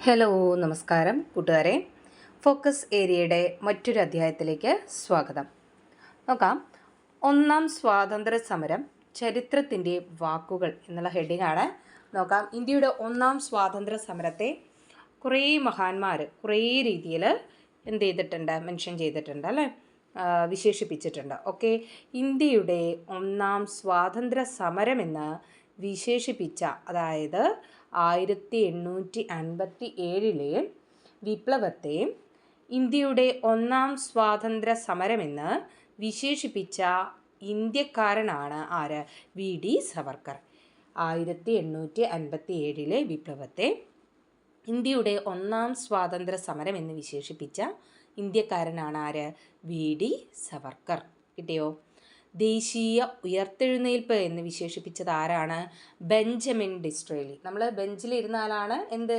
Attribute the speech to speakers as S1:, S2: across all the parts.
S1: Hello നമസ്കാരം കൂട്ടുകാരെ. Focus ഏരിയയുടെ മറ്റൊരു അധ്യായത്തിലേക്ക് സ്വാഗതം. നോക്കാം, ഒന്നാം സ്വാതന്ത്ര്യ സമരം ചരിത്രത്തിൻ്റെ വാക്കുകൾ എന്നുള്ള ഹെഡിങ്ങാണ്. നോക്കാം, ഇന്ത്യയുടെ ഒന്നാം സ്വാതന്ത്ര്യ സമരത്തെ കുറേ മഹാന്മാർ കുറേ രീതിയിൽ എന്ത് ചെയ്തിട്ടുണ്ട്, മെൻഷൻ ചെയ്തിട്ടുണ്ട് അല്ലേ, വിശേഷിപ്പിച്ചിട്ടുണ്ട്. ഓക്കെ, ഇന്ത്യയുടെ ഒന്നാം സ്വാതന്ത്ര്യ സമരമെന്ന് വിശേഷിപ്പിച്ച, അതായത് 1857 വിപ്ലവത്തെ ഇന്ത്യയുടെ ഒന്നാം സ്വാതന്ത്ര്യ സമരമെന്ന് വിശേഷിപ്പിച്ച ഇന്ത്യക്കാരനാണ് ആര്? വി ഡി സവർക്കർ. 1857 വിപ്ലവത്തെ ഇന്ത്യയുടെ ഒന്നാം സ്വാതന്ത്ര്യ സമരം എന്ന് വിശേഷിപ്പിച്ച ഇന്ത്യക്കാരനാണ് ആര്? വി ഡി സവർക്കർ. കിട്ടിയോ? ദേശീയ ഉയർത്തെഴുന്നേൽപ്പ് എന്ന് വിശേഷിപ്പിച്ചത് ആരാണ്? Benjamin Disraeli. നമ്മൾ ബെഞ്ചിലിരുന്ന ആളാണ് എന്ത്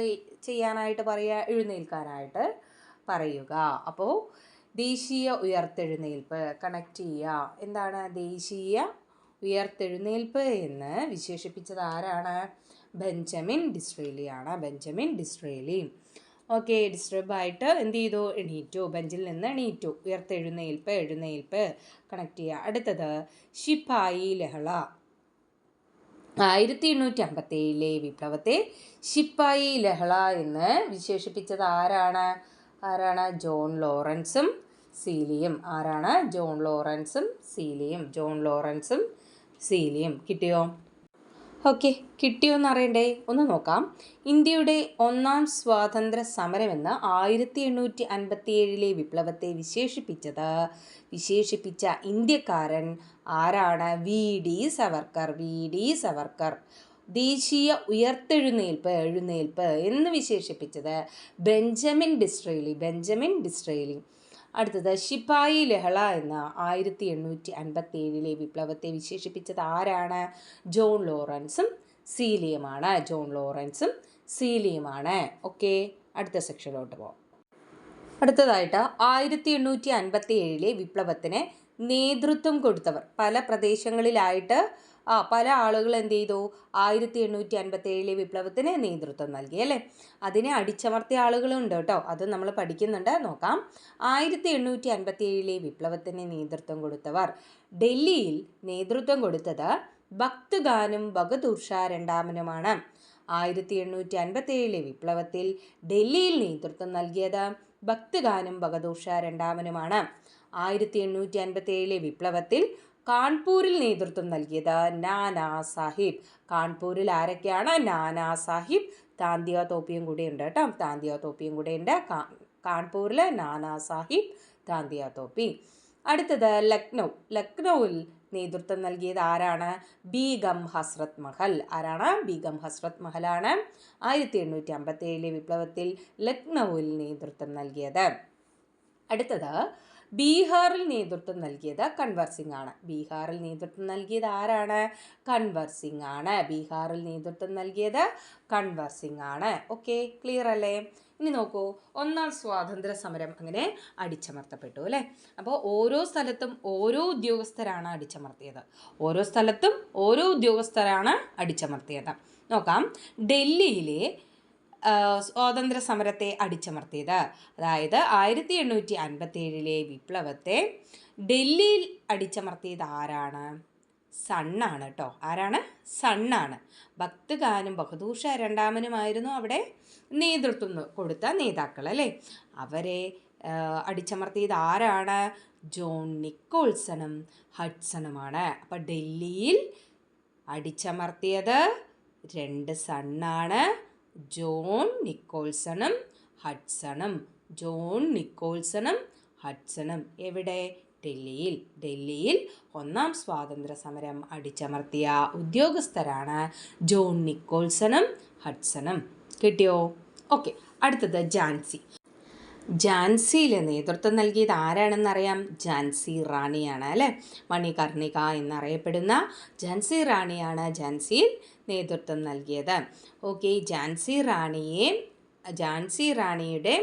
S1: ചെയ്യാനായിട്ട് പറയുക? എഴുന്നേൽക്കാനായിട്ട് പറയുക. അപ്പോൾ ദേശീയ ഉയർത്തെഴുന്നേൽപ്പ് കണക്ട് ചെയ്യുക. എന്താണ് ദേശീയ ഉയർത്തെഴുന്നേൽപ്പ് എന്ന് വിശേഷിപ്പിച്ചത് ആരാണ്? ബെഞ്ചമിൻ ഡിസ്രേലിയാണ്. Benjamin Disraeli. ഓക്കെ, ഡിസ്റ്റർബായിട്ട് എന്ത് ചെയ്തു? എണീറ്റു, ബെഞ്ചിൽ നിന്ന് എണീറ്റു. എഴുന്നേൽപ്പ് കണക്ട് ചെയ്യുക. അടുത്തത് ശിപ്പായി ലഹള. 1857 വിപ്ലവത്തെ ശിപ്പായി ലഹള എന്ന് വിശേഷിപ്പിച്ചത് ആരാണ്? ജോൺ ലോറൻസും സീലിയും. ആരാണ്? ജോൺ ലോറൻസും സീലിയും. കിട്ടിയോ? ഓക്കെ, കിട്ടിയോന്ന് അറിയണ്ടേ? ഒന്ന് നോക്കാം. ഇന്ത്യയുടെ ഒന്നാം സ്വാതന്ത്ര്യ സമരമെന്ന് 1857 വിപ്ലവത്തെ വിശേഷിപ്പിച്ച ഇന്ത്യക്കാരൻ ആരാണ്? വി ഡി സവർക്കർ. ദേശീയ എഴുന്നേൽപ്പ് എന്ന് വിശേഷിപ്പിച്ചത് ബെഞ്ചമിൻ ഡിസ്രേലി. അടുത്തത് ശിപ്പായി ലഹള എന്ന 1857 വിപ്ലവത്തെ വിശേഷിപ്പിച്ചത് ആരാണ്? ജോൺ ലോറൻസും സീലിയുമാണ്. ഓക്കെ, അടുത്ത സെക്ഷനിലോട്ട് പോകാം. അടുത്തതായിട്ട് 1857 വിപ്ലവത്തിന് നേതൃത്വം കൊടുത്തവർ. പല പ്രദേശങ്ങളിലായിട്ട് പല ആളുകൾ എന്ത് ചെയ്തു? 1857 വിപ്ലവത്തിന് നേതൃത്വം നൽകി അല്ലേ. അതിനെ അടിച്ചമർത്തിയ ആളുകളുണ്ട് കേട്ടോ, അത് നമ്മൾ പഠിക്കുന്നുണ്ട്. നോക്കാം. 1857 വിപ്ലവത്തിന് നേതൃത്വം കൊടുത്തവർ. ഡൽഹിയിൽ നേതൃത്വം കൊടുത്തത് ഭക്ത് ഖാനും ബഹദൂർ ഷാ രണ്ടാമനുമാണ്. 1857 വിപ്ലവത്തിൽ ഡൽഹിയിൽ നേതൃത്വം നൽകിയത് ഭക്ത് ഖാനും ബഹദൂർ ഷാ രണ്ടാമനുമാണ്. 1857 വിപ്ലവത്തിൽ കാൺപൂരിൽ നേതൃത്വം നൽകിയത് നാനാ സാഹിബ്. കാൺപൂരിൽ ആരൊക്കെയാണ്? നാനാ സാഹിബ്, താന്തിയ തോപ്പിയും കൂടെ ഉണ്ട് കേട്ടോ. കാൺപൂരിൽ നാനാ സാഹിബ്, താന്തിയ തോപ്പി. അടുത്തത് ലക്നൌവിൽ നേതൃത്വം നൽകിയത് ആരാണ്? ബീഗം ഹസ്രത്ത് മഹൽ. ബീഗം ഹസ്രത്ത് മഹലാണ് 1857 വിപ്ലവത്തിൽ ലക്നൌവിൽ നേതൃത്വം നൽകിയത്. അടുത്തത് ബീഹാറിൽ നേതൃത്വം നൽകിയത് കൻവർ സിംഗ് ആണ്. ബീഹാറിൽ നേതൃത്വം നൽകിയത് ആരാണ്? കൻവർ സിംഗ് ആണ്. ഓക്കെ, ക്ലിയർ അല്ലേ? ഇനി നോക്കൂ, ഒന്നാം സ്വാതന്ത്ര്യ സമരം അങ്ങനെ അടിച്ചമർത്തപ്പെട്ടു അല്ലേ. അപ്പോൾ ഓരോ സ്ഥലത്തും ഓരോ ഉദ്യോഗസ്ഥരാണ് അടിച്ചമർത്തിയത്. നോക്കാം, ഡൽഹിയിലെ സ്വാതന്ത്ര്യ സമരത്തെ അടിച്ചമർത്തിയത്, അതായത് 1857 വിപ്ലവത്തെ ഡൽഹിയിൽ അടിച്ചമർത്തിയത് ആരാണ്? സണ്ണാണ് കേട്ടോ. സണ്ണാണ്. ഭക്ത് ഖാനും ബഹദൂർ ഷാ രണ്ടാമനുമായിരുന്നു അവിടെ നേതൃത്വം കൊടുത്ത നേതാക്കൾ അല്ലേ. അവരെ അടിച്ചമർത്തിയത് ആരാണ്? ജോൺ നിക്കോൾസണും ഹഡ്സണുമാണ്. അപ്പം ഡൽഹിയിൽ അടിച്ചമർത്തിയത് രണ്ട് സണ്ണാണ്, ജോൺ നിക്കോൾസണും ഹഡ്സണും. എവിടെ? ഡൽഹിയിൽ ഒന്നാം സ്വാതന്ത്ര്യ സമരം അടിച്ചമർത്തിയ ഉദ്യോഗസ്ഥരാണ് ജോൺ നിക്കോൾസണും ഹഡ്സണും. കിട്ടിയോ? ഓക്കെ, അടുത്തത് ഝാൻസിയിൽ നേതൃത്വം നൽകിയത് ആരാണെന്നറിയാം? ഝാൻസി റാണിയാണ് അല്ലേ. മണികർണിക എന്നറിയപ്പെടുന്ന ഝാൻസി റാണിയാണ് ഝാൻസിയിൽ നേതൃത്വം നൽകിയത്. ഓക്കെ, ഝാൻസി റാണിയെ ഝാൻസി റാണിയുടെ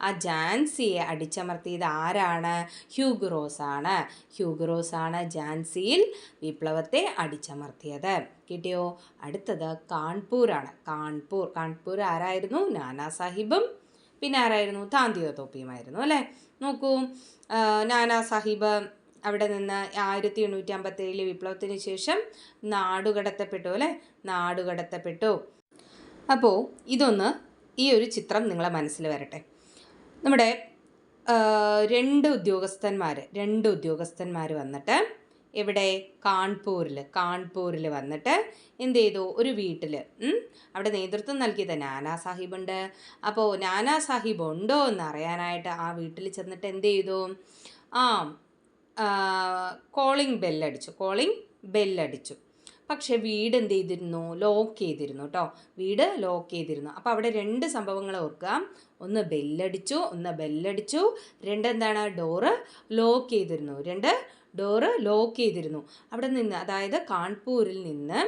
S1: ആ ഝാൻസിയെ അടിച്ചമർത്തിയത് ആരാണ്? ഹ്യൂഗ് റോസ് ആണ്. ഹ്യൂഗ് റോസ് ആണ് ഝാൻസിയിൽ വിപ്ലവത്തെ അടിച്ചമർത്തിയത്. കിട്ടിയോ? അടുത്തത് കാൺപൂരാണ്. കാൺപൂർ ആരായിരുന്നു? നാനാ സാഹിബും പിന്നെ ആരായിരുന്നു? താന്തിയോ തോപ്പിയുമായിരുന്നു അല്ലേ. നോക്കൂ, നാനാ സാഹിബ് അവിടെ നിന്ന് 1857 വിപ്ലവത്തിന് ശേഷം നാടുകടത്തപ്പെട്ടു അല്ലേ. നാടുകടത്തപ്പെട്ടു. അപ്പോൾ ഈ ഒരു ചിത്രം നിങ്ങളെ മനസ്സിൽ വരട്ടെ. നമ്മുടെ രണ്ട് ഉദ്യോഗസ്ഥന്മാർ വന്നിട്ട് എവിടെ? കാൺപൂരിൽ വന്നിട്ട് എന്ത് ചെയ്തു? ഒരു വീട്ടിൽ അവിടെ നേതൃത്വം നൽകിയത് നാനാ സാഹിബുണ്ട്. അപ്പോൾ നാനാ സാഹിബ് ഉണ്ടോ എന്ന് അറിയാനായിട്ട് ആ വീട്ടിൽ ചെന്നിട്ട് എന്ത് ചെയ്തു? കോളിംഗ് ബെല്ലടിച്ചു. പക്ഷേ വീട് എന്ത് ചെയ്തിരുന്നു? ലോക്ക് ചെയ്തിരുന്നു കേട്ടോ. വീട് ലോക്ക് ചെയ്തിരുന്നു. അപ്പോൾ അവിടെ രണ്ട് സംഭവങ്ങൾ ഓർക്കുക. ഒന്ന് ബെല്ലടിച്ചു, എന്താണ്? ഡോറ് ലോക്ക് ചെയ്തിരുന്നു. അവിടെ നിന്ന്, അതായത് കാൺപൂരിൽ നിന്ന്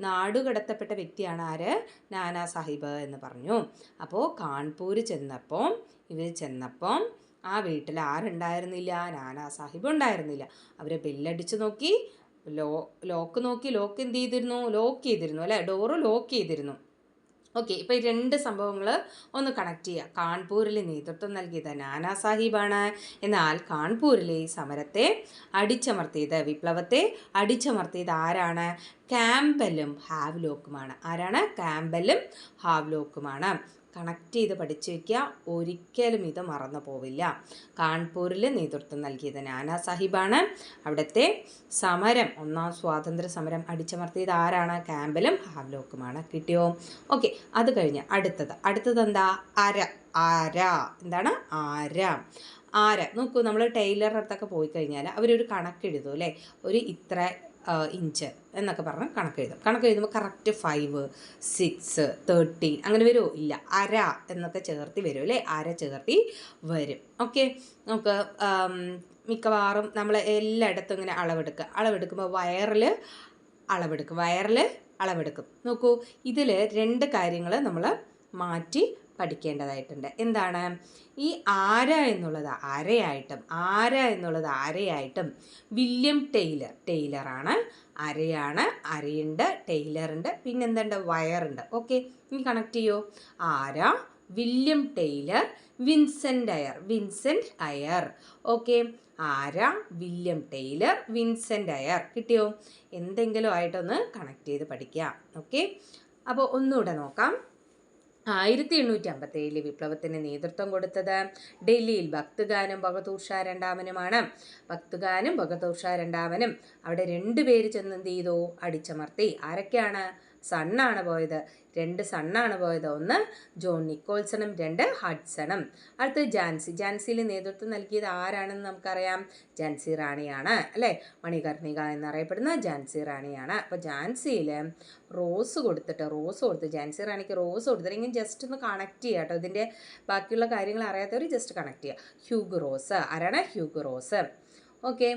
S1: നാടുകടത്തപ്പെട്ട വ്യക്തിയാണ് ആര്? നാനാ സാഹിബ് എന്ന് പറഞ്ഞു. അപ്പോൾ കാൺപൂർ ചെന്നപ്പോൾ ആ വീട്ടിൽ ആരുണ്ടായിരുന്നില്ല? നാനാ സാഹിബ് ഉണ്ടായിരുന്നില്ല. അവർ ബെല്ലടിച്ച് നോക്കി, ലോക്ക് എന്ത് ചെയ്തിരുന്നു? ലോക്ക് ചെയ്തിരുന്നു അല്ലേ. ഡോറ് ലോക്ക് ചെയ്തിരുന്നു. ഓക്കെ, ഇപ്പോൾ ഈ രണ്ട് സംഭവങ്ങൾ ഒന്ന് കണക്ട് ചെയ്യുക. കാൺപൂരിൽ നേതൃത്വം നൽകിയത് നാനാ സാഹിബാണ്. എന്നാൽ കാൺപൂരിലെ സമരത്തെ വിപ്ലവത്തെ അടിച്ചമർത്തിയത് ആരാണ്? ക്യാമ്പലും ഹാവ്ലോക്കുമാണ്. ആരാണ്? ക്യാമ്പലും ഹാവ്ലോക്കുമാണ്. കണക്ട് ചെയ്ത് പഠിച്ചു വയ്ക്കുക. ഒരിക്കലും ഇത് മറന്നു പോവില്ല. കാൺപൂരിൽ നേതൃത്വം നൽകിയത് നാനാ സാഹിബാണ്. അവിടുത്തെ സമരം, ഒന്നാം സ്വാതന്ത്ര്യ സമരം അടിച്ചമർത്തിയത് ആരാണ്? ക്യാമ്പലും ഹാവ്ലോക്കുമാണ്. കിട്ടിയോ? ഓക്കെ, അത് കഴിഞ്ഞ് അടുത്തത് എന്താ? എന്താണ്? ആര. നോക്കൂ, നമ്മൾ ടൈലറുടെ അടുത്തൊക്കെ പോയി കഴിഞ്ഞാൽ അവരൊരു കണക്കെഴുതും അല്ലേ. ഒരു ഇത്ര ഇഞ്ച് എന്നൊക്കെ പറഞ്ഞ് കണക്കെഴുതുമ്പോൾ കറക്റ്റ് 5, 6, 13 അങ്ങനെ വരുമോ? ഇല്ല. അര എന്നൊക്കെ ചേർത്തി വരും അല്ലേ. അര ചേർത്തി വരും. ഓക്കെ, നമുക്ക് മിക്കവാറും നമ്മൾ എല്ലായിടത്തും ഇങ്ങനെ അളവെടുക്കുമ്പോൾ വയറിൽ അളവെടുക്കും. നോക്കൂ, ഇതിൽ രണ്ട് കാര്യങ്ങൾ നമ്മൾ മാറ്റി പഠിക്കേണ്ടതായിട്ടുണ്ട്. എന്താണ്? ഈ ആര എന്നുള്ളത് അരയായിട്ടും വില്യം ടൈലറാണ്. അരയുണ്ട്, ടൈലറുണ്ട്, പിന്നെന്തുണ്ട്? വയറുണ്ട്. ഓക്കെ, ഇനി കണക്ട് ചെയ്യോ? ആര, വില്യം ടൈലർ, വിൻസെൻ്റ് അയർ. ഓക്കെ, ആര, വില്യം ടൈലർ, വിൻസെൻ്റ് അയർ. കിട്ടിയോ? എന്തെങ്കിലും ആയിട്ടൊന്ന് കണക്ട് ചെയ്ത് പഠിക്കുക. ഓക്കെ, അപ്പോൾ ഒന്നുകൂടെ നോക്കാം. 1857 വിപ്ലവത്തിന് നേതൃത്വം കൊടുത്തത് ഡൽഹിയിൽ ഭക്ത്ഖാനും ബഹദൂർ ഷാ രണ്ടാമനുമാണ്. അവിടെ 2 പേര് ചെന്ന് എന്ത് ചെയ്തു? അടിച്ചമർത്തി. ആരൊക്കെയാണ്? രണ്ട് സണ്ണാണ് പോയത്. ഒന്ന് ജോൺ നിക്കോൾസണും 2 ഹഡ്സണും. അടുത്ത് ഝാൻസിയിൽ നേതൃത്വം നൽകിയത് ആരാണെന്ന് നമുക്കറിയാം. ഝാൻസി റാണിയാണ് അല്ലേ. മണികർണിക എന്നറിയപ്പെടുന്ന ഝാൻസി റാണിയാണ്. അപ്പോൾ ഝാൻസിയിൽ റോസ് കൊടുത്ത് ഝാൻസി റാണിക്ക് റോസ് കൊടുത്തിട്ട് ജസ്റ്റ് ഒന്ന് കണക്ട് ചെയ്യുക കേട്ടോ. ഇതിൻ്റെ ബാക്കിയുള്ള കാര്യങ്ങൾ അറിയാത്തവർ ജസ്റ്റ് കണക്ട് ചെയ്യുക. Hugh Rose. ആരാണ്? Hugh rose. ഓക്കെ,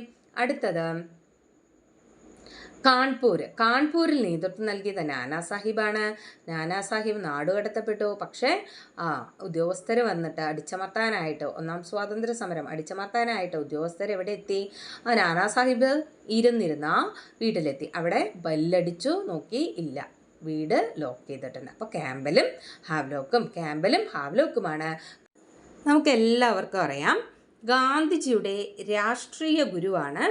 S1: അടുത്തത് കാൺപൂരിൽ നേതൃത്വം നൽകിയത് നാനാ സാഹിബാണ്. നാനാ സാഹിബ് നാടുകടത്തപ്പെട്ടു. പക്ഷേ ഉദ്യോഗസ്ഥർ വന്നിട്ട് അടിച്ചമർത്താനായിട്ട്, ഒന്നാം സ്വാതന്ത്ര്യ സമരം അടിച്ചമർത്താനായിട്ട് ഉദ്യോഗസ്ഥർ എവിടെ എത്തി? നാനാ സാഹിബ് ഇരുന്നിരുന്ന വീട്ടിലെത്തി. അവിടെ ബെല്ലടിച്ചു നോക്കി, ഇല്ല, വീട് ലോക്ക് ചെയ്തിട്ടുണ്ട്. അപ്പോൾ ക്യാമ്പലും ഹാവ്ലോക്കുമാണ്. നമുക്കെല്ലാവർക്കും അറിയാം, ഗാന്ധിജിയുടെ രാഷ്ട്രീയ ഗുരുവാണ്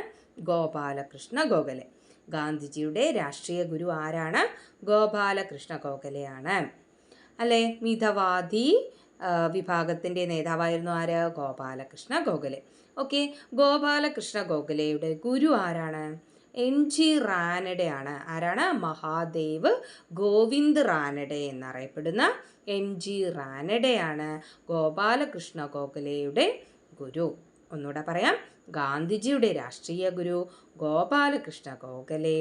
S1: ഗോപാലകൃഷ്ണ ഗോഖലെ. ഗാന്ധിജിയുടെ രാഷ്ട്രീയ ഗുരു ആരാണ്? ഗോപാലകൃഷ്ണ ഗോഖലെയാണ് അല്ലേ. മിതവാദി വിഭാഗത്തിൻ്റെ നേതാവായിരുന്നു ആര്? ഗോപാലകൃഷ്ണ ഗോഖലെ. ഓക്കെ, ഗോപാലകൃഷ്ണ ഗോഖലെയുടെ ഗുരു ആരാണ്? NG റാനഡെയാണ്. ആരാണ്? മഹാദേവ് ഗോവിന്ദ് റാനഡെ എന്നറിയപ്പെടുന്ന NG റാനഡെയാണ് ഗോപാലകൃഷ്ണ ഗോഖലെയുടെ ഗുരു. ഒന്നുകൂടെ പറയാം, ഗാന്ധിജിയുടെ രാഷ്ട്രീയ ഗുരു ഗോപാലകൃഷ്ണ ഗോഖലെ.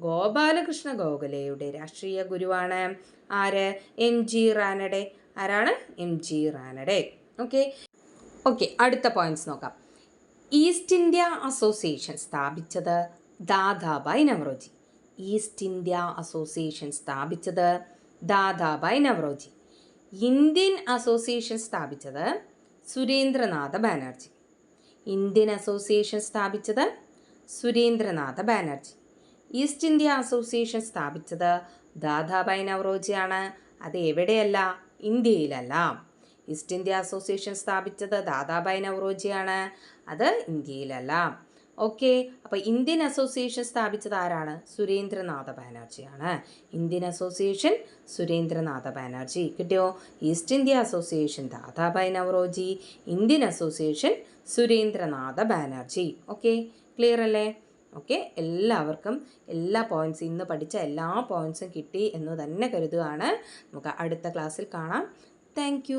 S1: ഗോപാലകൃഷ്ണ ഗോഖലെയുടെ രാഷ്ട്രീയ ഗുരുവാണ് ആര്? NG റാനഡെ. ആരാണ്? NG റാനഡെ. ഓക്കെ, അടുത്ത പോയിന്റ്സ് നോക്കാം. ഈസ്റ്റ് ഇന്ത്യ അസോസിയേഷൻ സ്ഥാപിച്ചത് Dadabhai Naoroji. East India Association സ്ഥാപിച്ചത് ദാദാഭായ് നവറോജി. ഇന്ത്യൻ അസോസിയേഷൻ സ്ഥാപിച്ചത് സുരേന്ദ്രനാഥ ബാനർജി. ഇന്ത്യൻ അസോസിയേഷൻ സ്ഥാപിച്ചത് Surendranath Banerjee. East India Association സ്ഥാപിച്ചത് ദാദാഭായ് നവറോജിയാണ്. അത് എവിടെയല്ല? ഇന്ത്യയിലല്ല. ഈസ്റ്റ് ഇന്ത്യ അസോസിയേഷൻ സ്ഥാപിച്ചത് ദാദാഭായ് നവറോജിയാണ്. അത് ഇന്ത്യയിലല്ല. ഓക്കെ, അപ്പോൾ ഇന്ത്യൻ അസോസിയേഷൻ സ്ഥാപിച്ചത് ആരാണ്? സുരേന്ദ്രനാഥ ബാനർജിയാണ്. Indian Association Surendranath Banerjee. കിട്ടിയോ? East India Association Dadabhai Naoroji, Indian Association Surendranath Banerjee. Okay, clear അല്ലേ? ഓക്കെ, എല്ലാവർക്കും എല്ലാ പോയിൻറ്റ്സും ഇന്ന് പഠിച്ച എല്ലാ പോയിൻറ്റ്സും കിട്ടി എന്ന് തന്നെ കരുതുകയാണ്. നമുക്ക് അടുത്ത ക്ലാസ്സിൽ കാണാം. താങ്ക്